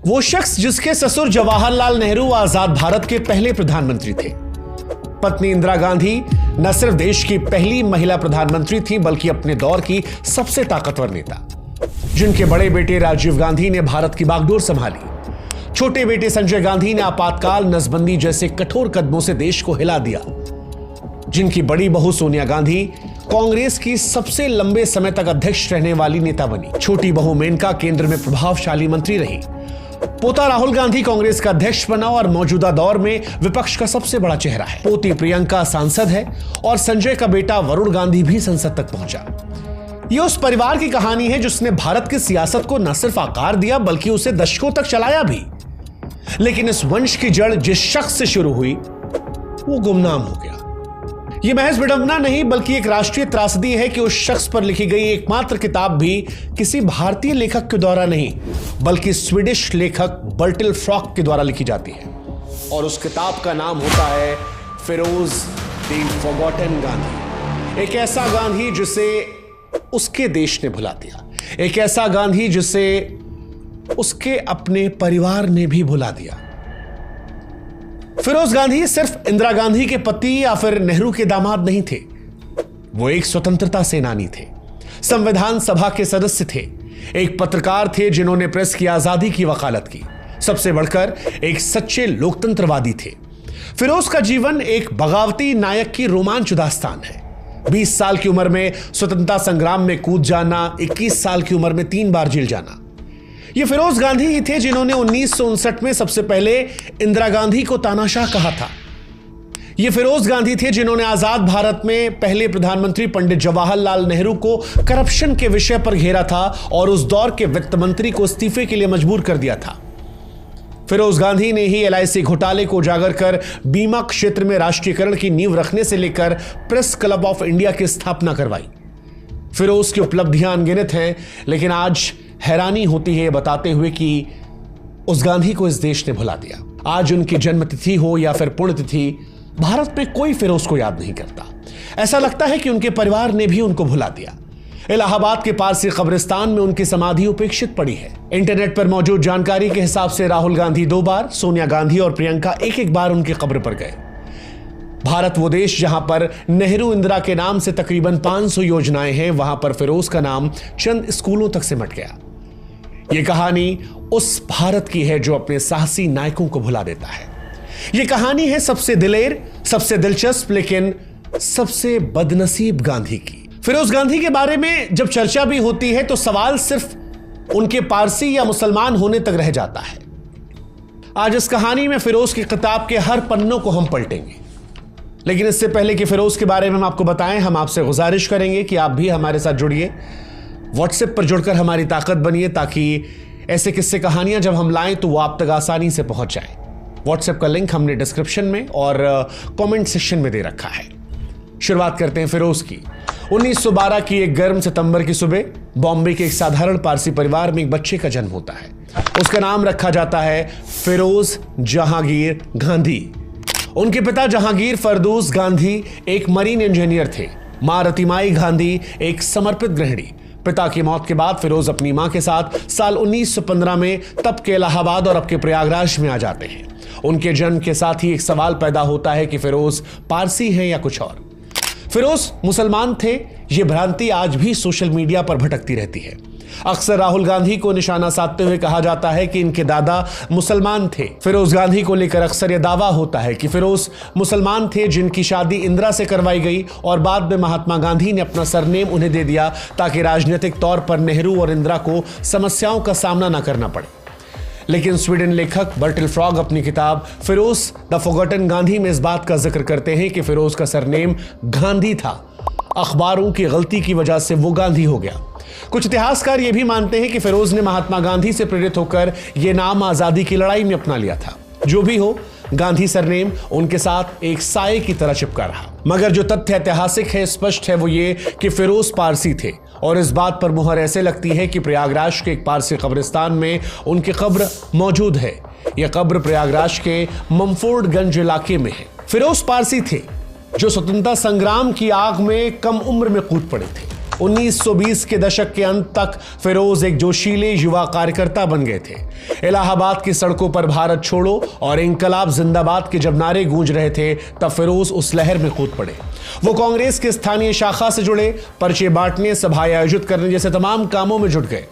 वो शख्स जिसके ससुर जवाहरलाल नेहरू आजाद भारत के पहले प्रधानमंत्री थे। पत्नी इंदिरा गांधी न सिर्फ देश की पहली महिला प्रधानमंत्री थी बल्कि अपने दौर की सबसे ताकतवर नेता, जिनके बड़े बेटे राजीव गांधी ने भारत की बागडोर संभाली। छोटे बेटे संजय गांधी ने आपातकाल, नसबंदी जैसे कठोर कदमों से देश को हिला दिया। जिनकी बड़ी बहू सोनिया गांधी कांग्रेस की सबसे लंबे समय तक अध्यक्ष रहने वाली नेता बनी। छोटी बहू मेनका केंद्र में प्रभावशाली मंत्री रही। पोता राहुल गांधी कांग्रेस का अध्यक्ष बना और मौजूदा दौर में विपक्ष का सबसे बड़ा चेहरा है। पोती प्रियंका सांसद है और संजय का बेटा वरुण गांधी भी संसद तक पहुंचा। यह उस परिवार की कहानी है जिसने भारत की सियासत को न सिर्फ आकार दिया बल्कि उसे दशकों तक चलाया भी। लेकिन इस वंश की जड़ जिस शख्स से शुरू हुई वो गुमनाम हो गया। यह महज विडंबना नहीं बल्कि एक राष्ट्रीय त्रासदी है कि उस शख्स पर लिखी गई एकमात्र किताब भी किसी भारतीय लेखक के द्वारा नहीं बल्कि स्वीडिश लेखक बर्टिल फ्रॉक के द्वारा लिखी जाती है। और उस किताब का नाम होता है फिरोज द फॉरगॉटन गांधी। एक ऐसा गांधी जिसे उसके देश ने भुला दिया, एक ऐसा गांधी जिसे उसके अपने परिवार ने भी भुला दिया। फिरोज गांधी सिर्फ इंदिरा गांधी के पति या फिर नेहरू के दामाद नहीं थे, वो एक स्वतंत्रता सेनानी थे, संविधान सभा के सदस्य थे, एक पत्रकार थे जिन्होंने प्रेस की आजादी की वकालत की, सबसे बढ़कर एक सच्चे लोकतंत्रवादी थे। फिरोज का जीवन एक बगावती नायक की रोमांच दास्तान है। 20 साल की उम्र में स्वतंत्रता संग्राम में कूद जाना, 21 साल की उम्र में 3 बार जेल जाना। ये फिरोज गांधी ही थे जिन्होंने 1959 में सबसे पहले इंदिरा गांधी को तानाशाह कहा था। ये फिरोज गांधी थे जिन्होंने आजाद भारत में पहले प्रधानमंत्री पंडित जवाहरलाल नेहरू को करप्शन के विषय पर घेरा था और उस दौर के वित्त मंत्री को इस्तीफे के लिए मजबूर कर दिया था। फिरोज गांधी ने ही LIC घोटाले को उजागर कर बीमा क्षेत्र में राष्ट्रीयकरण की नींव रखने से लेकर प्रेस क्लब ऑफ इंडिया की स्थापना करवाई। फिरोज की उपलब्धियां अनगिनत हैं, लेकिन आज हैरानी होती है बताते हुए कि उस गांधी को इस देश ने भुला दिया। आज उनकी जन्मतिथि हो या फिर पुण्यतिथि, भारत में कोई फिरोज को याद नहीं करता। ऐसा लगता है कि उनके परिवार ने भी उनको भुला दिया। इलाहाबाद के पारसी कब्रिस्तान में उनकी समाधि उपेक्षित पड़ी है। इंटरनेट पर मौजूद जानकारी के हिसाब से राहुल गांधी 2 बार, सोनिया गांधी और प्रियंका एक बार उनकी कब्र पर गए। भारत वो देश जहां पर नेहरू इंदिरा के नाम से तकरीबन 500 योजनाएं हैं, वहां पर फिरोज का नाम चंद स्कूलों तक सिमट गया। यह कहानी उस भारत की है जो अपने साहसी नायकों को भुला देता है। यह कहानी है सबसे दिलेर, सबसे दिलचस्प लेकिन सबसे बदनसीब गांधी की। फिरोज गांधी के बारे में जब चर्चा भी होती है तो सवाल सिर्फ उनके पारसी या मुसलमान होने तक रह जाता है। आज इस कहानी में फिरोज की किताब के हर पन्नों को हम पलटेंगे, लेकिन इससे पहले कि फिरोज के बारे में हम आपको बताएं, हम आपसे गुजारिश करेंगे कि आप भी हमारे साथ जुड़िए, व्हाट्सएप पर जुड़कर हमारी ताकत बनिए ताकि ऐसे किस्से कहानियां जब हम लाएं तो वो आप तक आसानी से पहुंच जाए। व्हाट्सएप का लिंक हमने डिस्क्रिप्शन में और कमेंट सेक्शन में दे रखा है। शुरुआत करते हैं फिरोज की। 1912 की एक गर्म सितंबर की सुबह बॉम्बे के एक साधारण पारसी परिवार में एक बच्चे का जन्म होता है। उसका नाम रखा जाता है फिरोज जहांगीर गांधी। उनके पिता जहांगीर फरदौस गांधी एक मरीन इंजीनियर थे। मां रतिमाई गांधी एक समर्पित गृहिणी। पिता की मौत के बाद फिरोज अपनी मां के साथ साल 1915 में तब के इलाहाबाद और अब के प्रयागराज में आ जाते हैं। उनके जन्म के साथ ही एक सवाल पैदा होता है कि फिरोज पारसी हैं या कुछ और। फिरोज मुसलमान थे, यह भ्रांति आज भी सोशल मीडिया पर भटकती रहती है। अक्सर राहुल गांधी को निशाना साधते हुए कहा जाता है कि इनके दादा मुसलमान थे। फिरोज गांधी को लेकर अक्सर यह दावा होता है कि फिरोज मुसलमान थे जिनकी शादी इंदिरा से करवाई गई और बाद में महात्मा गांधी ने अपना सरनेम उन्हें दे दिया ताकि राजनीतिक तौर पर नेहरू और इंदिरा को समस्याओं का सामना न करना पड़े। लेकिन स्वीडन लेखक बर्टिल फ्रॉग अपनी किताब फिरोज द फॉरगॉटन गांधी में इस बात का जिक्र करते हैं कि फिरोज का सरनेम गांधी था, अखबारों की गलती की वजह से वो गांधी हो गया। कुछ इतिहासकार यह भी मानते हैं कि फिरोज ने महात्मा गांधी से प्रेरित होकर यह नाम आजादी की लड़ाई में अपना लिया था। जो भी हो, गांधी सरनेम उनके साथ एक साये की तरह चिपका रहा। मगर जो तथ्य ऐतिहासिक है, स्पष्ट है, वो ये कि फिरोज पारसी थे और इस बात पर मुहर ऐसे लगती है कि प्रयागराज के एक पारसी कब्रिस्तान में उनकी कब्र मौजूद है। यह कब्र प्रयागराज के ममफोर्डगंज इलाके में है। फिरोज पारसी थे जो स्वतंत्रता संग्राम की आग में कम उम्र में कूद पड़े थे। 1920 के दशक के अंत तक फिरोज एक जोशीले युवा कार्यकर्ता बन गए थे। इलाहाबाद की सड़कों पर भारत छोड़ो और इंकलाब जिंदाबाद के जब नारे गूंज रहे थे, तब फिरोज उस लहर में कूद पड़े। वो कांग्रेस की स्थानीय शाखा से जुड़े, पर्चे बांटने, सभाएं आयोजित करने जैसे तमाम कामों में जुट गए।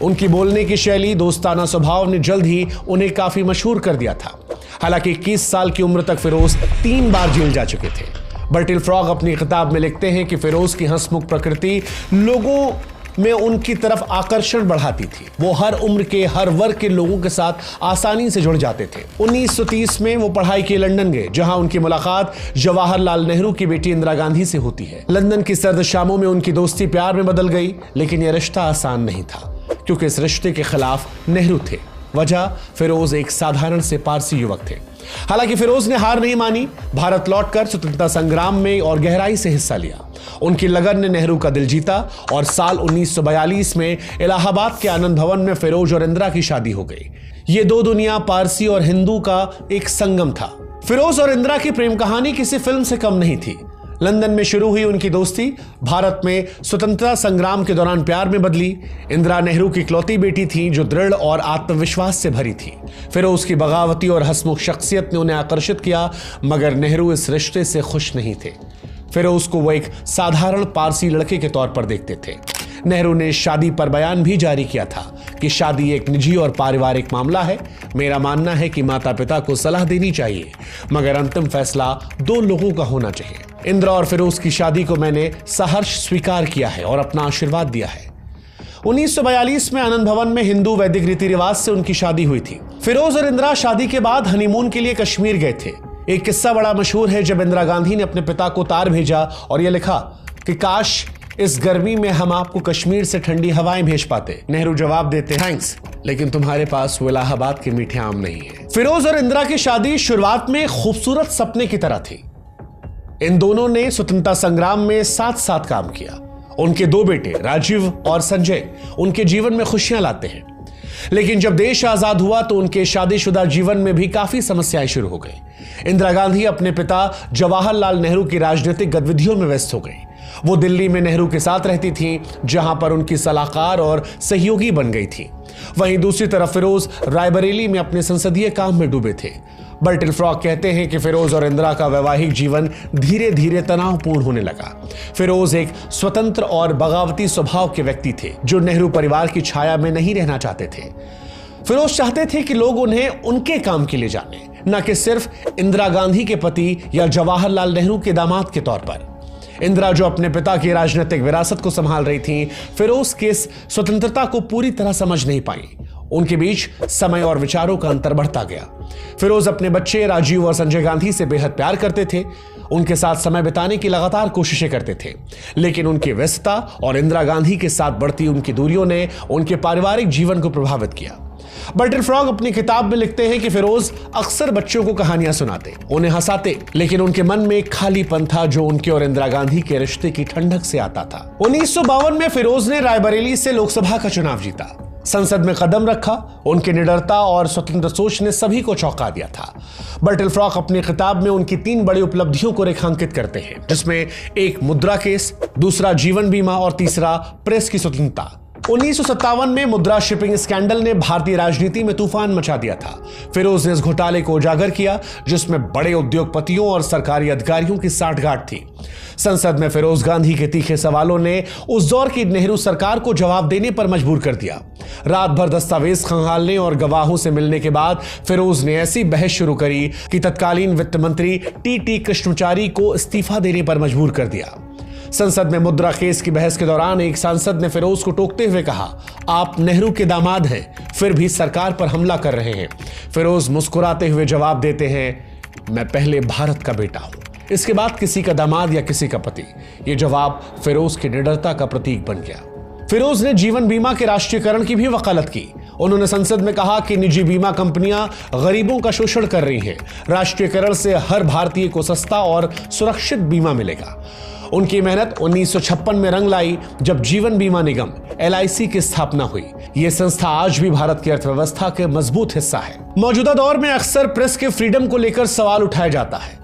उनकी बोलने की शैली, दोस्ताना स्वभाव ने जल्द ही उन्हें काफी मशहूर कर दिया था। हालांकि 21 साल की उम्र तक फिरोज 3 बार जेल जा चुके थे। बर्टिल फ्रॉग अपनी किताब में लिखते हैं कि फिरोज की हंसमुख प्रकृति लोगों में उनकी तरफ आकर्षण बढ़ाती थी। वो हर उम्र के, हर वर्ग के लोगों के साथ आसानी से जुड़ जाते थे। 1930 में वो पढ़ाई के लिए लंदन गए, जहां उनकी मुलाकात जवाहरलाल नेहरू की बेटी इंदिरा गांधी से होती है। लंदन की सर्द शामों में उनकी दोस्ती प्यार में बदल गई, लेकिन यह रिश्ता आसान नहीं था, क्योंकि इस रिश्ते के खिलाफ नेहरू थे। वजह, फिरोज एक साधारण से पारसी युवक थे। हालांकि फिरोज ने हार नहीं मानी। भारत लौटकर स्वतंत्रता संग्राम में और गहराई से हिस्सा लिया। उनकी लगन ने नेहरू का दिल जीता और साल 1942 में इलाहाबाद के आनंद भवन में फिरोज और इंदिरा की शादी हो गई। ये दो दुनिया, पारसी और हिंदू का एक संगम था। फिरोज और इंदिरा की प्रेम कहानी किसी फिल्म से कम नहीं थी। लंदन में शुरू हुई उनकी दोस्ती भारत में स्वतंत्रता संग्राम के दौरान प्यार में बदली। इंदिरा नेहरू की इकलौती बेटी थी जो दृढ़ और आत्मविश्वास से भरी थी। फिरोज की बगावती और हंसमुख शख्सियत ने उन्हें आकर्षित किया, मगर नेहरू इस रिश्ते से खुश नहीं थे। फिरोज को वो एक साधारण पारसी लड़के के तौर पर देखते थे। नेहरू ने शादी पर बयान भी जारी किया था कि शादी एक निजी और पारिवारिक मामला है। मेरा मानना है कि माता पिता को सलाह देनी चाहिए, मगर अंतिम फैसला 2 लोगों का होना चाहिए। इंदिरा और फिरोज की शादी को मैंने सहर्ष स्वीकार किया है और अपना आशीर्वाद दिया है। 1942 में आनंद भवन में हिंदू वैदिक रीति रिवाज से उनकी शादी हुई थी। फिरोज और इंदिरा शादी के बाद हनीमून के लिए कश्मीर गए थे। एक किस्सा बड़ा मशहूर है, जब इंदिरा गांधी ने अपने पिता को तार भेजा और यह लिखा कि काश इस गर्मी में हम आपको कश्मीर से ठंडी हवाएं भेज पाते। नेहरू जवाब देते, थैंक्स, लेकिन तुम्हारे पास वो इलाहाबाद के मीठे आम नहीं है। फिरोज और इंदिरा की शादी शुरुआत में खूबसूरत सपने की तरह थी। इन दोनों ने स्वतंत्रता संग्राम में साथ साथ काम किया। उनके 2 बेटे राजीव और संजय उनके जीवन में खुशियां लाते हैं। लेकिन जब देश आजाद हुआ तो उनके शादीशुदा जीवन में भी काफी समस्याएं शुरू हो गई। इंदिरा गांधी अपने पिता जवाहरलाल नेहरू की राजनीतिक गतिविधियों में व्यस्त हो गई। वो दिल्ली में नेहरू के साथ रहती थीं, जहां पर उनकी सलाहकार और सहयोगी बन गई थी। वहीं दूसरी तरफ फिरोज रायबरेली में अपने संसदीय काम में डूबे थे। बर्टिल फ्रॉग कहते हैं कि फिरोज और इंदिरा का वैवाहिक जीवन धीरे धीरे तनावपूर्ण होने लगा। फिरोज एक स्वतंत्र और बगावती स्वभाव के व्यक्ति थे, जो नेहरू परिवार की छाया में नहीं रहना चाहते थे। फिरोज चाहते थे कि लोग उन्हें उनके काम के लिए जाने, न कि सिर्फ इंदिरा गांधी के पति या जवाहरलाल नेहरू के दामाद के तौर पर। इंदिरा, जो अपने पिता की राजनीतिक विरासत को संभाल रही थीं, फिरोज की इस स्वतंत्रता को पूरी तरह समझ नहीं पाई। उनके बीच समय और विचारों का अंतर बढ़ता गया। फिरोज अपने बच्चे राजीव और संजय गांधी से बेहद प्यार करते थे। उनके साथ समय बिताने की लगातार कोशिशें करते थे, लेकिन उनकी व्यस्तता और इंदिरा गांधी के साथ बढ़ती उनकी दूरियों ने उनके पारिवारिक जीवन को प्रभावित किया। बर्टिल फ्रॉग अपनी किताब में लिखते हैं कि फिरोज अक्सर बच्चों को कहानियां सुनाते, उन्हें हंसाते, लेकिन उनके मन में एक खालीपन था जो उनके और इंदिरा गांधी के रिश्ते की ठंडक से आता था। 1952 में फिरोज ने रायबरेली से लोकसभा का चुनाव जीता। संसद में कदम रखा। उनकी निडरता और स्वतंत्र सोच ने सभी को चौंका दिया था। बर्टिल फ्रॉग अपनी किताब में उनकी 3 बड़ी उपलब्धियों को रेखांकित करते हैं, जिसमें एक मुद्रा केस, दूसरा जीवन बीमा और तीसरा प्रेस की स्वतंत्रता। 1957 में मुद्रा शिपिंग स्कैंडल ने भारतीय राजनीति में तूफान मचा दिया था। फिरोज ने इस घोटाले को उजागर किया, जिसमें बड़े उद्योगपतियों और सरकारी अधिकारियों की साठगांठ थी। संसद में फिरोज गांधी के तीखे सवालों ने उस दौर की नेहरू सरकार को जवाब देने पर मजबूर कर दिया। रात भर दस्तावेज खंगालने और गवाहों से मिलने के बाद फिरोज ने ऐसी बहस शुरू करी कि तत्कालीन वित्त मंत्री टी कृष्णचारी को इस्तीफा देने पर मजबूर कर दिया। संसद में मुद्रा केस की बहस के दौरान एक सांसद ने फिरोज को टोकते हुए कहा, आप नेहरू के दामाद हैं, फिर भी सरकार पर हमला कर रहे हैं। फिरोज मुस्कुराते हुए जवाब देते हैं, मैं पहले भारत का बेटा हूं, इसके बाद किसी का दामाद या किसी का पति। यह जवाब फिरोज की निडरता का प्रतीक बन गया। फिरोज ने जीवन बीमा के राष्ट्रीयकरण की भी वकालत की। उन्होंने संसद में कहा कि निजी बीमा कंपनियां गरीबों का शोषण कर रही हैं। राष्ट्रीयकरण से हर भारतीय को सस्ता और सुरक्षित बीमा मिलेगा। उनकी मेहनत 1956 में रंग लाई, जब जीवन बीमा निगम LIC की स्थापना हुई। यह संस्था आज भी भारत की अर्थव्यवस्था के मजबूत हिस्सा है। मौजूदा दौर में अक्सर प्रेस के फ्रीडम को लेकर सवाल उठाया जाता है,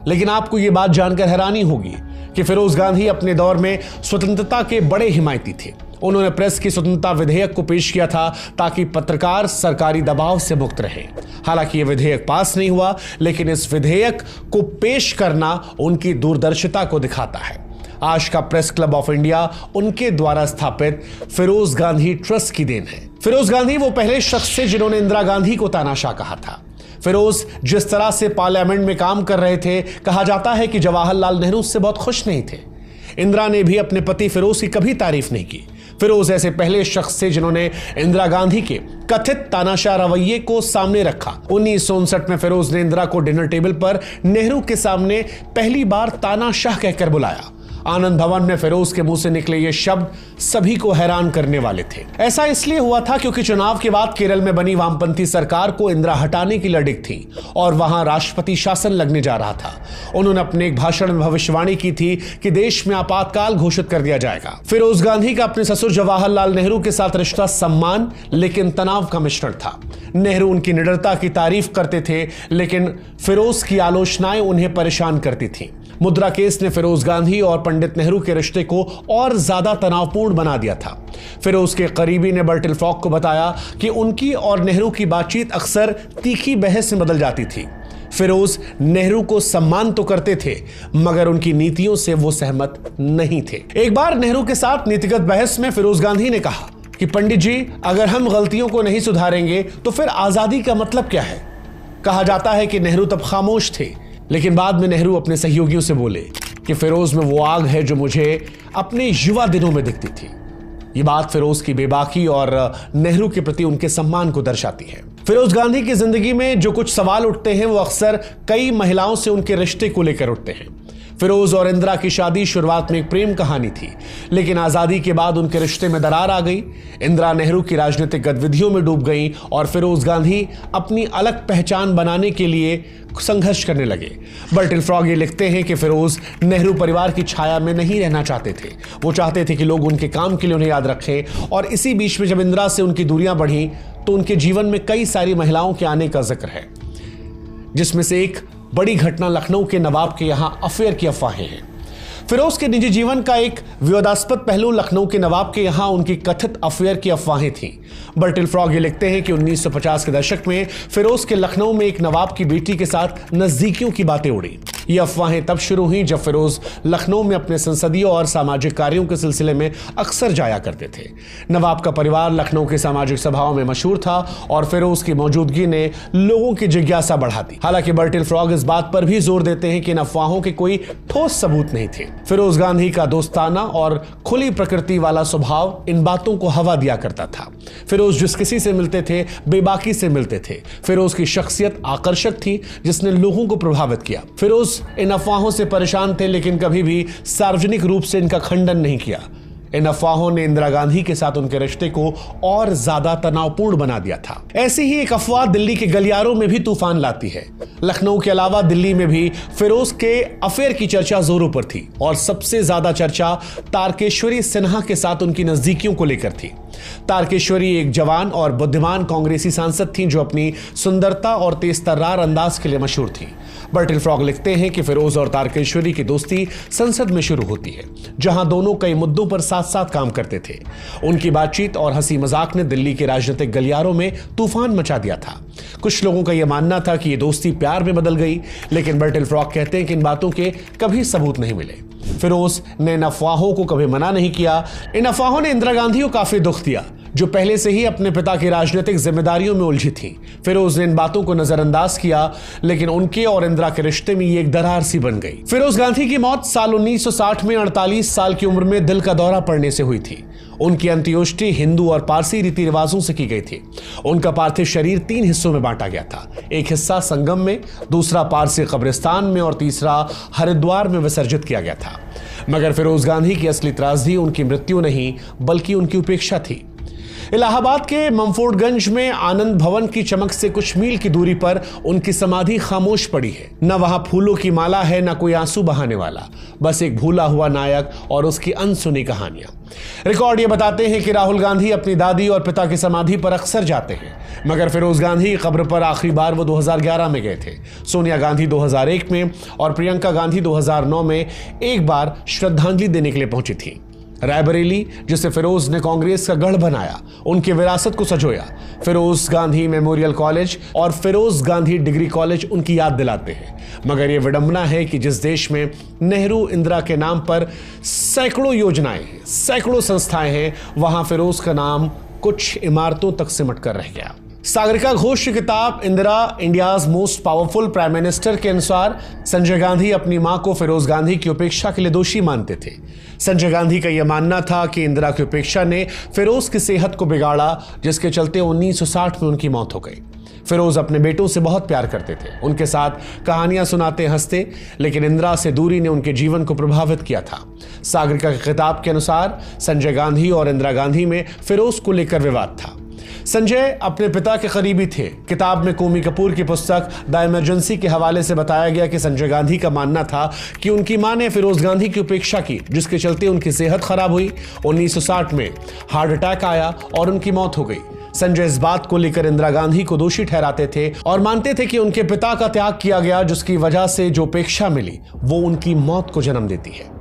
लेकिन आपको यह बात जानकर हैरानी होगी कि फिरोज गांधी अपने दौर में स्वतंत्रता के बड़े हिमायती थे। उन्होंने प्रेस की स्वतंत्रता विधेयक को पेश किया था ताकि पत्रकार सरकारी दबाव से मुक्त रहे। हालांकि यह विधेयक पास नहीं हुआ, लेकिन इस विधेयक को पेश करना उनकी दूरदर्शिता को दिखाता है। आज का प्रेस क्लब ऑफ इंडिया उनके द्वारा स्थापित फिरोज गांधी ट्रस्ट की देन है। फिरोज गांधी वो पहले शख्स थे जिन्होंने इंदिरा गांधी को तानाशाह कहा था। फिरोज जिस तरह से पार्लियामेंट में काम कर रहे थे, कहा जाता है कि जवाहरलाल नेहरू उससे बहुत खुश नहीं थे। इंदिरा ने भी अपने पति फिरोज की कभी तारीफ नहीं की। फिरोज ऐसे पहले शख्स थे जिन्होंने इंदिरा गांधी के कथित तानाशाह रवैये को सामने रखा। 1959 में फिरोज ने इंदिरा को डिनर टेबल पर नेहरू के सामने पहली बार तानाशाह कहकर बुलाया। आनंद भवन में फिरोज के मुंह से निकले ये शब्द सभी को हैरान करने वाले थे। ऐसा इसलिए हुआ था क्योंकि चुनाव के बाद केरल में बनी वामपंथी सरकार को इंदिरा हटाने की लड़क थी और वहां राष्ट्रपति शासन लगने जा रहा था। उन्होंने अपने एक भाषण में भविष्यवाणी की थी कि देश में आपातकाल घोषित कर दिया जाएगा। फिरोज गांधी का अपने ससुर जवाहरलाल नेहरू के साथ रिश्ता सम्मान लेकिन तनाव का मिश्रण था। नेहरू उनकी निडरता की तारीफ करते थे, लेकिन फिरोज की आलोचनाएं उन्हें परेशान करती थीं। मुद्रा केस ने फिरोज गांधी और पंडित नेहरू के रिश्ते को और ज्यादा तनावपूर्ण बना दिया था। फिरोज के करीबी ने बर्टिल फॉक को बताया कि उनकी और नेहरू की बातचीत अक्सर तीखी बहस में बदल जाती थी। फिरोज नेहरू को सम्मान तो करते थे, मगर उनकी नीतियों से वो सहमत नहीं थे। एक बार नेहरू के साथ नीतिगत बहस में फिरोज गांधी ने कहा कि पंडित जी, अगर हम गलतियों को नहीं सुधारेंगे तो फिर आजादी का मतलब क्या है। कहा जाता है कि नेहरू तब खामोश थे, लेकिन बाद में नेहरू अपने सहयोगियों से बोले कि फिरोज में वो आग है जो मुझे अपने युवा दिनों में दिखती थी। ये बात फिरोज की बेबाकी और नेहरू के प्रति उनके सम्मान को दर्शाती है। फिरोज गांधी की जिंदगी में जो कुछ सवाल उठते हैं वो अक्सर कई महिलाओं से उनके रिश्ते को लेकर उठते हैं। फिरोज और इंदिरा की शादी शुरुआत में एक प्रेम कहानी थी, लेकिन आजादी के बाद उनके रिश्ते में दरार आ गई। इंदिरा नेहरू की राजनीतिक गतिविधियों में डूब गई और फिरोज गांधी अपनी अलग पहचान बनाने के लिए संघर्ष करने लगे। बर्टिल फ्रॉग ये लिखते हैं कि फिरोज नेहरू परिवार की छाया में नहीं रहना चाहते थे। वो चाहते थे कि लोग उनके काम के लिए उन्हें याद रखें, और इसी बीच में जब इंदिरा से उनकी दूरियां बढ़ी तो उनके जीवन में कई सारी महिलाओं के आने का जिक्र है, जिसमें से एक बड़ी घटना लखनऊ के नवाब के यहां अफेयर की अफवाहें हैं। फिरोज के निजी जीवन का एक विवादास्पद पहलू लखनऊ के नवाब के यहां उनकी कथित अफेयर की अफवाहें थीं। बर्टिल फ्रॉग ये लिखते हैं कि 1950 के दशक में फिरोज के लखनऊ में एक नवाब की बेटी के साथ नजदीकियों की बातें उड़ी। ये अफवाहें तब शुरू हुई जब फिरोज लखनऊ में अपने संसदीय और सामाजिक कार्यों के सिलसिले में अक्सर जाया करते थे। नवाब का परिवार लखनऊ के सामाजिक सभाओं में मशहूर था और फिरोज की मौजूदगी ने लोगों की जिज्ञासा बढ़ा दी। हालांकि बर्टिल फ्रॉग इस बात पर भी जोर देते हैं कि इन अफवाहों के कोई ठोस सबूत नहीं थे। फिरोज गांधी का दोस्ताना और खुली प्रकृति वाला स्वभाव इन बातों को हवा दिया करता था। फिरोज जिस किसी से मिलते थे बेबाकी से मिलते थे। फिरोज की शख्सियत आकर्षक थी जिसने लोगों को प्रभावित किया। फिरोज इन अफवाहों से परेशान थे, लेकिन कभी भी सार्वजनिक रूप से इनका खंडन नहीं किया। इन अफवाहों ने इंदिरा गांधी के साथ उनके रिश्ते को और ज्यादा तनावपूर्ण बना दिया था। ऐसी ही एक अफवाह दिल्ली के गलियारों में भी तूफान लाती है। लखनऊ के अलावा दिल्ली में भी फिरोज के अफेयर की चर्चा जोरों पर थी और सबसे ज्यादा चर्चा तारकेश्वरी सिन्हा के साथ उनकी नजदीकियों को लेकर थी। तारकेश्वरी एक जवान और बुद्धिमान कांग्रेसी सांसद थीं जो अपनी सुंदरता और तेज-तर्रार अंदाज के लिए मशहूर थीं। बर्टिल फ्रॉग लिखते हैं कि फिरोज और तारकेश्वरी की दोस्ती संसद में शुरू होती है, जहां दोनों कई मुद्दों पर साथ साथ काम करते थे। उनकी बातचीत और हंसी मजाक ने दिल्ली के राजनीतिक गलियारों में तूफान मचा दिया था। कुछ लोगों का यह मानना था कि यह दोस्ती प्यार में बदल गई, लेकिन बर्टिल फ्रॉग कहते हैं कि इन बातों के कभी सबूत नहीं मिले। फिरोज ने इन अफवाहों को कभी मना नहीं किया। इन अफवाहों ने इंदिरा गांधी को काफी दुख दिया, जो पहले से ही अपने पिता की राजनीतिक जिम्मेदारियों में उलझी थी। फिरोज ने इन बातों को नजरअंदाज किया, लेकिन उनके और इंदिरा के रिश्ते में ये एक दरार सी बन गई। फिरोज गांधी की मौत साल 1960 में 48 साल की उम्र में दिल का दौरा पड़ने से हुई थी। उनकी अंत्योष्टि हिंदू और पारसी रीति रिवाजों से की गई थी। उनका पार्थिव शरीर 3 हिस्सों में बांटा गया था। एक हिस्सा संगम में, दूसरा पारसी कब्रिस्तान में और तीसरा हरिद्वार में विसर्जित किया गया था। मगर फिरोज गांधी की असली त्रासदी उनकी मृत्यु नहीं, बल्कि उनकी उपेक्षा थी। इलाहाबाद के मंफोर्डगंज में आनंद भवन की चमक से कुछ मील की दूरी पर उनकी समाधि खामोश पड़ी है। न वहां फूलों की माला है, न कोई आंसू बहाने वाला, बस एक भूला हुआ नायक और उसकी अनसुनी कहानियां। रिकॉर्ड ये बताते हैं कि राहुल गांधी अपनी दादी और पिता की समाधि पर अक्सर जाते हैं, मगर फिरोज गांधी की कब्र पर आखिरी बार वो 2011 में गए थे। सोनिया गांधी 2001 में और प्रियंका गांधी 2009 में एक बार श्रद्धांजलि देने के लिए पहुंची थी। रायबरेली, जिसे फिरोज ने कांग्रेस का गढ़ बनाया, उनकी विरासत को सजोया। फिरोज गांधी मेमोरियल कॉलेज और फिरोज गांधी डिग्री कॉलेज उनकी याद दिलाते हैं। मगर यह विडंबना है कि जिस देश में नेहरू इंदिरा के नाम पर सैकड़ों योजनाएं हैं, सैकड़ों संस्थाएं हैं, वहां फिरोज का नाम कुछ इमारतों तक सिमट कर रह गया। सागरिका घोष की किताब Indira India's most powerful prime minister के अनुसार संजय गांधी अपनी मां को फिरोज गांधी की उपेक्षा के लिए दोषी मानते थे। संजय गांधी का यह मानना था कि इंदिरा की उपेक्षा ने फिरोज की सेहत को बिगाड़ा, जिसके चलते 1960 में उनकी मौत हो गई। फिरोज अपने बेटों से बहुत प्यार करते थे, उनके साथ कहानियां सुनाते हंसते, लेकिन इंदिरा से दूरी ने उनके जीवन को प्रभावित किया था। सागरिका की किताब के अनुसार संजय गांधी और इंदिरा गांधी में फिरोज को लेकर विवाद था। संजय अपने पिता के करीबी थे। किताब में कोमी कपूर की पुस्तक द इमरजेंसी के हवाले से बताया गया कि संजय गांधी का मानना था कि उनकी मां ने फिरोज गांधी की उपेक्षा की, जिसके चलते उनकी सेहत खराब हुई। 1960 में हार्ट अटैक आया और उनकी मौत हो गई। संजय इस बात को लेकर इंदिरा गांधी को दोषी ठहराते थे और मानते थे कि उनके पिता का त्याग किया गया, जिसकी वजह से जो उपेक्षा मिली वो उनकी मौत को जन्म देती है।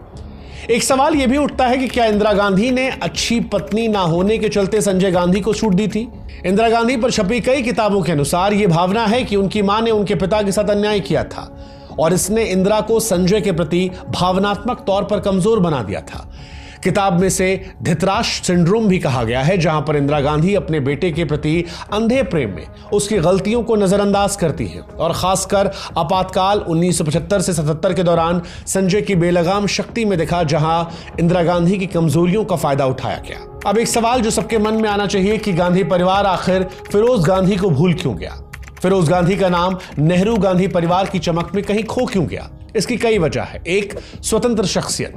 एक सवाल यह भी उठता है कि क्या इंदिरा गांधी ने अच्छी पत्नी ना होने के चलते संजय गांधी को छूट दी थी? इंदिरा गांधी पर छपी कई किताबों के अनुसार यह भावना है कि उनकी मां ने उनके पिता के साथ अन्याय किया था और इसने इंदिरा को संजय के प्रति भावनात्मक तौर पर कमजोर बना दिया था। किताब में से धृतराष्ट्र सिंड्रोम भी कहा गया है, जहां पर इंदिरा गांधी अपने बेटे के प्रति अंधे प्रेम में उसकी गलतियों को नजरअंदाज करती हैं और खासकर आपातकाल 1975 से 77 के दौरान संजय की बेलगाम शक्ति में देखा, जहां इंदिरा गांधी की कमजोरियों का फायदा उठाया गया। अब एक सवाल जो सबके मन में आना चाहिए कि गांधी परिवार आखिर फिरोज गांधी को भूल क्यों गया? फिरोज गांधी का नाम नेहरू गांधी परिवार की चमक में कहीं खो क्यों गया? इसकी कई वजह है। एक, स्वतंत्र शख्सियत।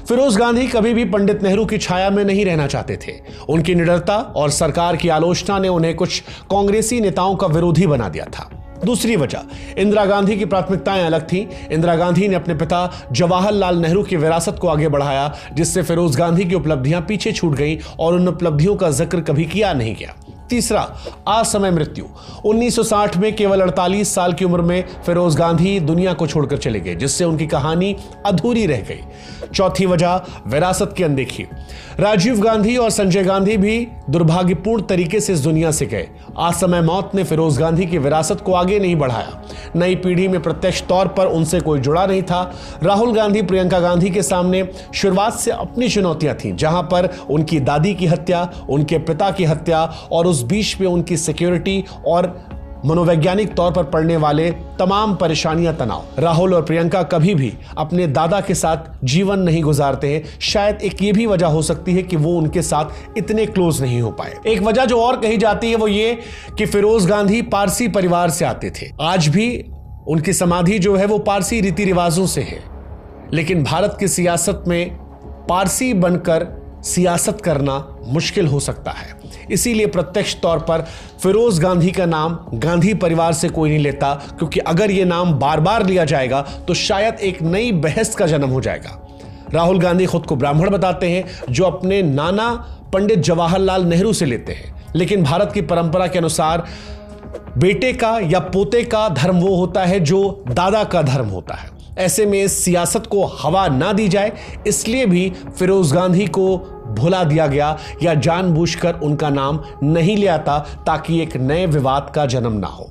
फिरोज गांधी कभी भी पंडित नेहरू की छाया में नहीं रहना चाहते थे। उनकी निडरता और सरकार की आलोचना ने उन्हें कुछ कांग्रेसी नेताओं का विरोधी बना दिया था। दूसरी वजह, इंदिरा गांधी की प्राथमिकताएं अलग थीं। इंदिरा गांधी ने अपने पिता जवाहरलाल नेहरू की विरासत को आगे बढ़ाया, जिससे फिरोज गांधी की उपलब्धियां पीछे छूट गईं और उन उपलब्धियों का जिक्र कभी किया नहीं गया। तीसरा, असमय मृत्यु। 1960 में केवल 48 साल की उम्र में फिरोज गांधी दुनिया को छोड़कर चले गए, जिससे उनकी कहानी अधूरी रह गई। चौथी वजह, विरासत की अनदेखी। राजीव गांधी और संजय गांधी भी दुर्भाग्यपूर्ण तरीके से इस दुनिया से गए। असमय मौत ने फिरोज गांधी की विरासत को आगे नहीं बढ़ाया। नई पीढ़ी में प्रत्यक्ष तौर पर उनसे कोई जुड़ा नहीं था। राहुल गांधी, प्रियंका गांधी के सामने शुरुआत से अपनी चुनौतियां थीं, जहां पर उनकी दादी की हत्या, उनके पिता की हत्या और उस बीच में उनकी सिक्योरिटी और मनोवैज्ञानिक तौर पर पड़ने वाले तमाम परेशानियां, तनाव। राहुल और प्रियंका कभी भी अपने दादा के साथ जीवन नहीं गुजारते हैं। शायद एक ये भी वजह हो सकती है कि वो उनके साथ इतने क्लोज नहीं हो पाए। एक वजह जो और कही जाती है वो ये कि फिरोज गांधी पारसी परिवार से आते थे। आज भी उनकी समाधि जो है वो पारसी रीति रिवाजों से है, लेकिन भारत की सियासत में पारसी बनकर सियासत करना मुश्किल हो सकता है। इसीलिए प्रत्यक्ष तौर पर फिरोज गांधी का नाम गांधी परिवार से कोई नहीं लेता, क्योंकि अगर यह नाम बार बार लिया जाएगा तो शायद एक नई बहस का जन्म हो जाएगा। राहुल गांधी खुद को ब्राह्मण बताते हैं, जो अपने नाना पंडित जवाहरलाल नेहरू से लेते हैं, लेकिन भारत की परंपरा के अनुसार बेटे का या पोते का धर्म वो होता है जो दादा का धर्म होता है। ऐसे में इस सियासत को हवा ना दी जाए, इसलिए भी फिरोज गांधी को भुला दिया गया या जानबूझकर उनका नाम नहीं लिया था, ताकि एक नए विवाद का जन्म ना हो।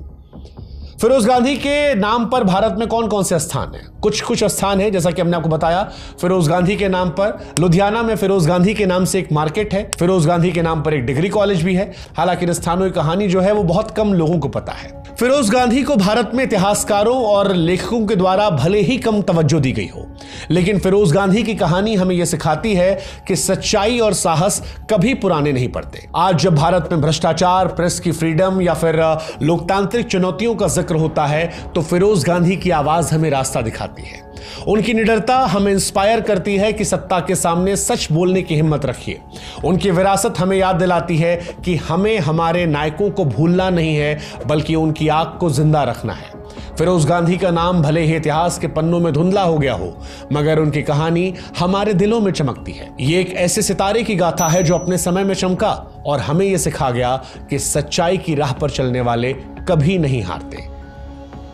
फिरोज गांधी के नाम पर भारत में कौन कौन से स्थान हैं? कुछ स्थान है, जैसा कि हमने आपको बताया। फिरोज गांधी के नाम पर लुधियाना में फिरोज गांधी के नाम से एक मार्केट है। फिरोज गांधी के नाम पर एक डिग्री कॉलेज भी है। हालांकि इन स्थानों की कहानी जो है वो बहुत कम लोगों को पता है। फिरोज गांधी को भारत में इतिहासकारों और लेखकों के द्वारा भले ही कम तवज्जो दी गई हो, लेकिन फिरोज गांधी की कहानी हमें यह सिखाती है कि सच्चाई और साहस कभी पुराने नहीं पड़ते। आज जब भारत में भ्रष्टाचार, प्रेस की फ्रीडम या फिर लोकतांत्रिक चुनौतियों का जिक्र होता है, तो फिरोज गांधी की आवाज हमें रास्ता दिखाती है। उनकी निडरता हमें इंस्पायर करती है कि सत्ता के सामने सच बोलने की हिम्मत रखिए। उनकी विरासत हमें याद दिलाती है कि हमें हमारे नायकों को भूलना नहीं है, बल्कि उनकी आग को जिंदा रखना है। फिरोज गांधी का नाम भले ही इतिहास के पन्नों में धुंधला हो गया हो, मगर उनकी कहानी हमारे दिलों में चमकती है। ये एक ऐसे सितारे की गाथा है जो अपने समय में चमका और हमें यह सिखा गया कि सच्चाई की राह पर चलने वाले कभी नहीं हारते।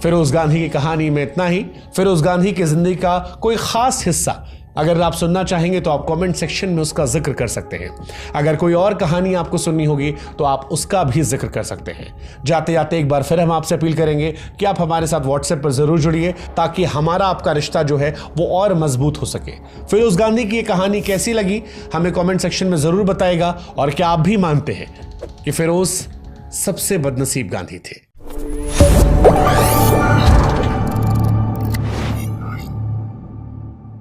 फिरोज गांधी की कहानी में इतना ही। फिरोज गांधी की जिंदगी का कोई खास हिस्सा अगर आप सुनना चाहेंगे तो आप कमेंट सेक्शन में उसका जिक्र कर सकते हैं। अगर कोई और कहानी आपको सुननी होगी तो आप उसका भी जिक्र कर सकते हैं। जाते जाते एक बार फिर हम आपसे अपील करेंगे कि आप हमारे साथ व्हाट्सएप पर जरूर जुड़िए, ताकि हमारा आपका रिश्ता जो है वो और मजबूत हो सके। फिरोज गांधी की ये कहानी कैसी लगी हमें कमेंट सेक्शन में जरूर बताइएगा। और क्या आप भी मानते हैं कि फिरोज सबसे बदनसीब गांधी थे?